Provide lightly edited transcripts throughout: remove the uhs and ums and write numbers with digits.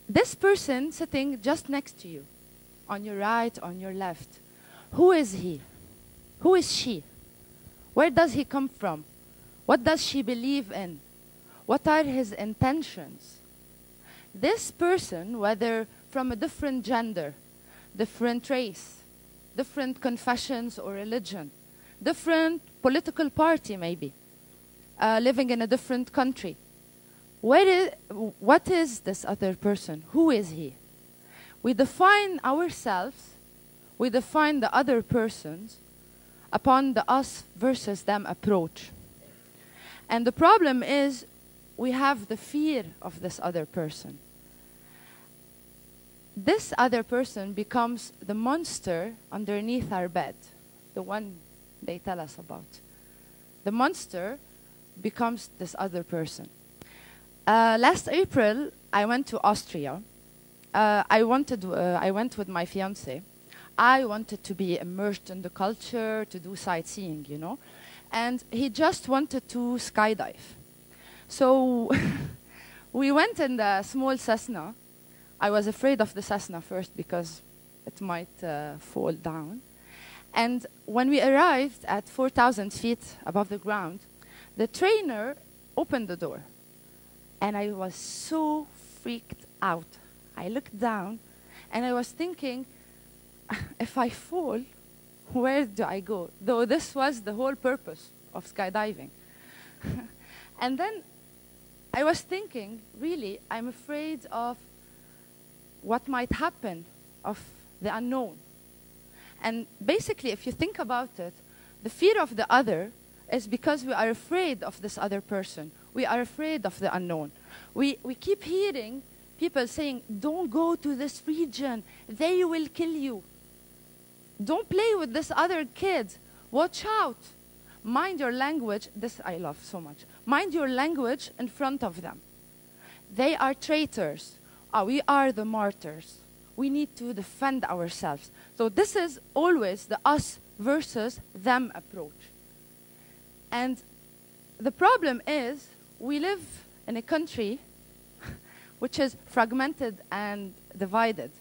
this person sitting just next to you, on your right, on your left, who is he? Who is she? Where does he come from? What does she believe in? What are his intentions? This person, whether from a different gender, different race, different confessions or religion, different political party maybe, living in a different country, what is this other person? Who is he? We define ourselves, we define the other persons upon the us versus them approach. And the problem is we have the fear of this other person. This other person becomes the monster underneath our bed, the one they tell us about. The monster becomes this other person. Last April, I went to Austria. I went with my fiancé. I wanted to be immersed in the culture, to do sightseeing, you know. And he just wanted to skydive. So we went in the small Cessna. I was afraid of the Cessna first because it might fall down. And when we arrived at 4,000 feet above the ground, the trainer opened the door. And I was so freaked out. I looked down and I was thinking, if I fall, where do I go? Though this was the whole purpose of skydiving. And then I was thinking, really, I'm afraid of what might happen, of the unknown. And basically, if you think about it, the fear of the other is because we are afraid of this other person. We are afraid of the unknown. We keep hearing people saying, don't go to this region, they will kill you. Don't play with this other kid. Watch out. Mind your language. This I love so much. Mind your language in front of them. They are traitors. We are the martyrs. We need to defend ourselves. So this is always the us versus them approach. And the problem is we live in a country which is fragmented and divided.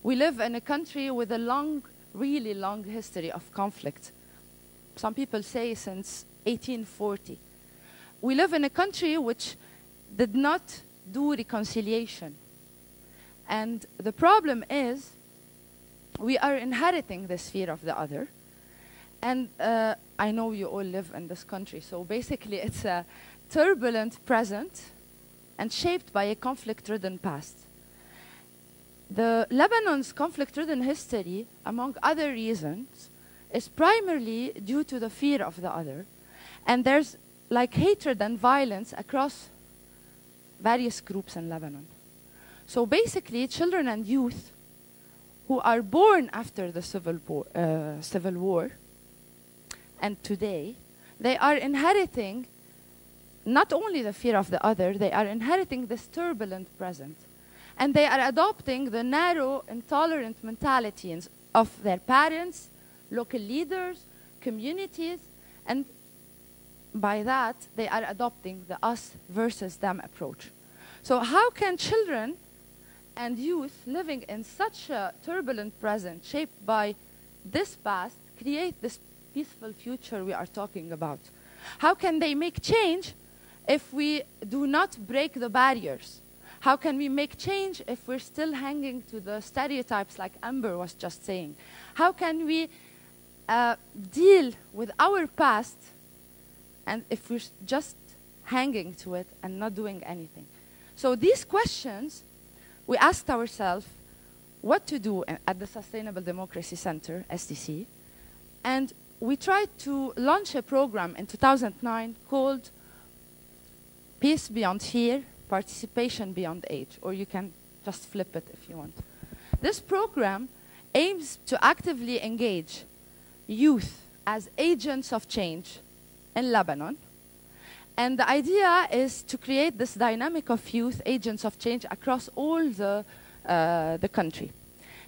We live in a country with a long, really long history of conflict. Some people say since 1840. We live in a country which did not do reconciliation. And the problem is we are inheriting this fear of the other. And I know you all live in this country, so basically it's a turbulent present and shaped by a conflict-ridden past. The Lebanon's conflict-ridden history, among other reasons, is primarily due to the fear of the other. And there's like hatred and violence across various groups in Lebanon. So basically, children and youth who are born after the civil war and today, they are inheriting not only the fear of the other, they are inheriting this turbulent present. And they are adopting the narrow, intolerant mentalities of their parents, local leaders, communities, and by that, they are adopting the us versus them approach. So how can children and youth living in such a turbulent present, shaped by this past, create this peaceful future we are talking about? How can they make change if we do not break the barriers? How can we make change if we're still hanging to the stereotypes like Amber was just saying? How can we deal with our past and if we're just hanging to it and not doing anything? So these questions, we asked ourselves what to do at the Sustainable Democracy Center, SDC, and we tried to launch a program in 2009 called Peace Beyond Fear, Participation Beyond Age, or you can just flip it if you want. This program aims to actively engage youth as agents of change in Lebanon. And the idea is to create this dynamic of youth agents of change across all the country.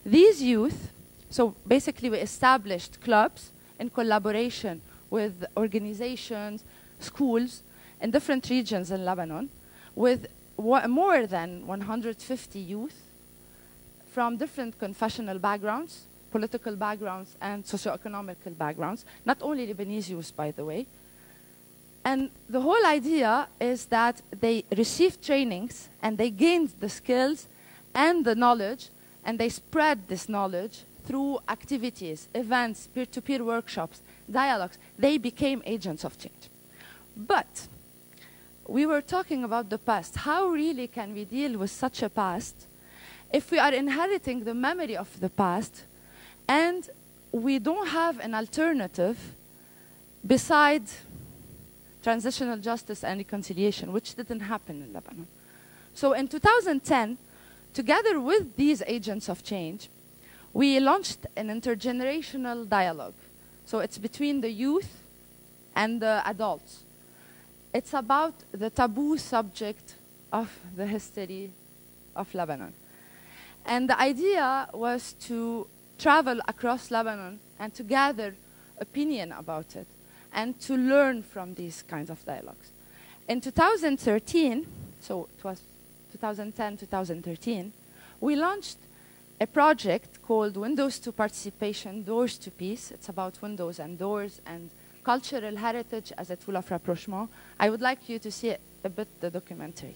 These youth, so basically we established clubs in collaboration with organizations, schools in different regions in Lebanon, with more than 150 youth from different confessional backgrounds, political backgrounds, and socioeconomical backgrounds, not only Lebanese youth, by the way. And the whole idea is that they received trainings and they gained the skills and the knowledge, and they spread this knowledge through activities, events, peer-to-peer workshops, dialogues. They became agents of change. But we were talking about the past. How really can we deal with such a past if we are inheriting the memory of the past and we don't have an alternative besides transitional justice and reconciliation, which didn't happen in Lebanon? So in 2010, together with these agents of change, we launched an intergenerational dialogue. So it's between the youth and the adults. It's about the taboo subject of the history of Lebanon. And the idea was to travel across Lebanon and to gather opinion about it and to learn from these kinds of dialogues. In 2013, so it was 2010, 2013, we launched a project called Windows to Participation, Doors to Peace. It's about windows and doors and cultural heritage as a tool of rapprochement. I would like you to see a bit the documentary.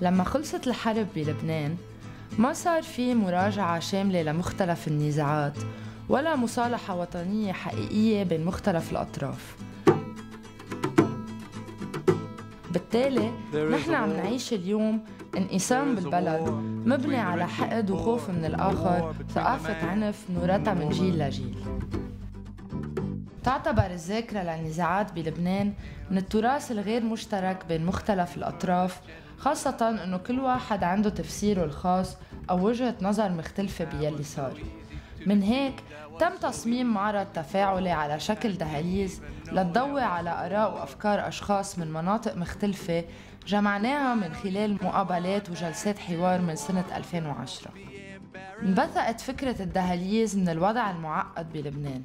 لما خلصت الحرب بلبنان ما صار في مراجعة شاملة لمختلف النزاعات ولا مصالحة وطنية حقيقية بين مختلف الأطراف. بالتالي نحن عم نعيش اليوم انقسام بالبلد مبني على حقد وخوف من الآخر، ثقافة عنف نورثها من جيل لجيل. تعتبر الذاكرة للنزاعات بلبنان من التراث الغير مشترك بين مختلف الأطراف، خاصة أنه كل واحد عنده تفسيره الخاص أو وجهة نظر مختلفة باللي صار. من هيك تم تصميم معرض تفاعلي على شكل دهاليز لتضوي على آراء وأفكار أشخاص من مناطق مختلفة جمعناها من خلال مقابلات وجلسات حوار من سنة 2010. انبثقت فكرة الدهاليز من الوضع المعقد بلبنان.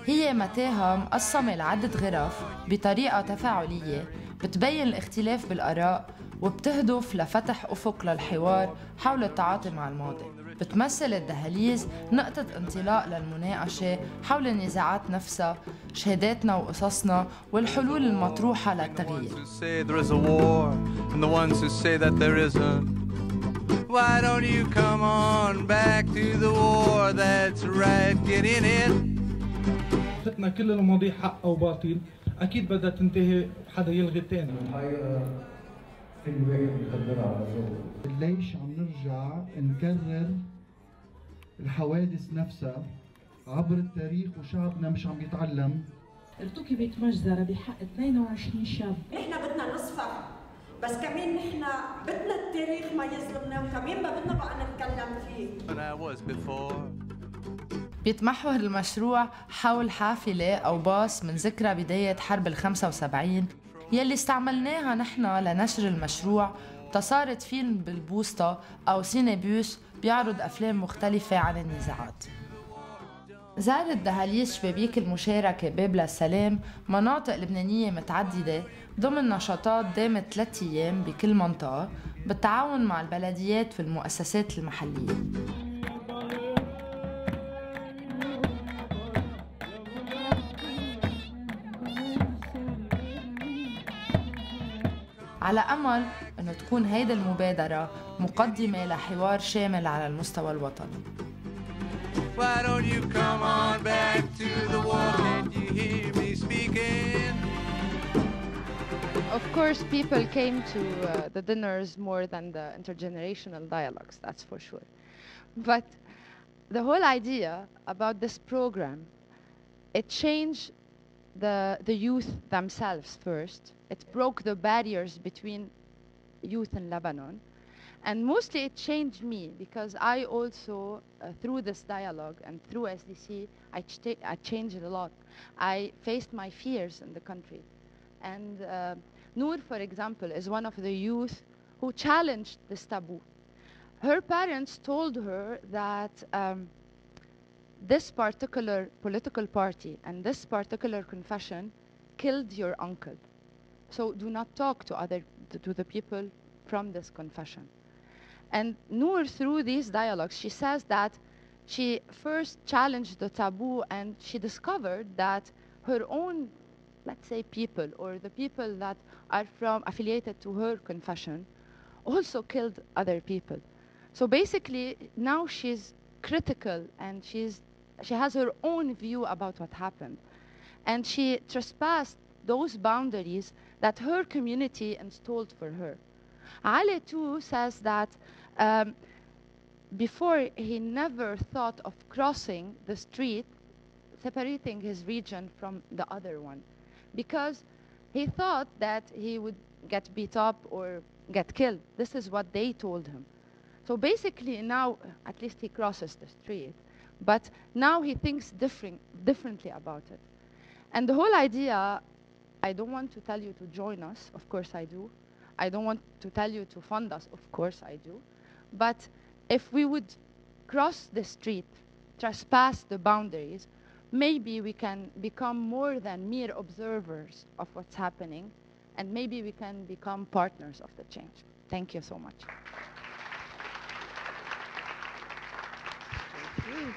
هي متاهة مقسمة لعدة غرف بطريقة تفاعلية بتبين الاختلاف بالآراء وبتهدف لفتح أفق للحوار حول التعاطي مع الماضي. بتمثل الدهاليز نقطة انطلاق للمناقشة حول النزاعات نفسها، شهاداتنا وقصصنا والحلول المطروحة للتغيير. Why don't you come on back to the war? That's right, get in it. فتنا كل المواضيع حق أو باطل، أكيد بدها تنتهي حدا يلغي الثاني. في الواحد يقدرها على شغله. ليش عم نرجع نكرر الحوادث نفسها عبر التاريخ وشعبنا مش عم يتعلم؟ ارتكبت مجزرة بحق 22 شاب. احنا بدنا نصفى، بس كمان نحن بدنا التاريخ ما يظلمنا وكمان ما بدنا بقى نتكلم فيه. بيتمحور المشروع حول حافلة أو باص من ذكرى بداية حرب ال75 يلي استعملناها نحن لنشر المشروع، تصارت فيلم بالبوسطة أو سينيبيوس بيعرض أفلام مختلفة عن النزاعات. زارت دهاليز شبابيك المشاركة باب للسلام مناطق لبنانية متعددة ضمن نشاطات دامت 3 أيام بكل منطقة بالتعاون مع البلديات والمؤسسات المحلية. على أمل أنه تكون هيدا المبادرة مقدمة لحوار شامل على المستوى الوطني. Why don't you come on back to the war? Can you hear me speaking? Of course, people came to the dinners more than the intergenerational dialogues, that's for sure. But the whole idea about this program, it changed the youth themselves first. It broke the barriers between youth in Lebanon. And mostly it changed me because I also, through this dialogue and through SDC, I changed a lot. I faced my fears in the country. And Noor, for example, is one of the youth who challenged this taboo. Her parents told her that this particular political party and this particular confession killed your uncle. So do not talk to the people from this confession. And Noor, through these dialogues, she says that she first challenged the taboo and she discovered that her own, let's say, people or the people that are affiliated to her confession also killed other people. So basically, now she's critical and she has her own view about what happened. And she trespassed those boundaries that her community installed for her. Ali too says that before he never thought of crossing the street, separating his region from the other one, because he thought that he would get beat up or get killed. This is what they told him. So basically now, at least he crosses the street, but now he thinks differently about it. And the whole idea, I don't want to tell you to join us, of course I do. I don't want to tell you to fund us, of course I do. But if we would cross the street, trespass the boundaries, maybe we can become more than mere observers of what's happening, and maybe we can become partners of the change. Thank you so much. Thank you.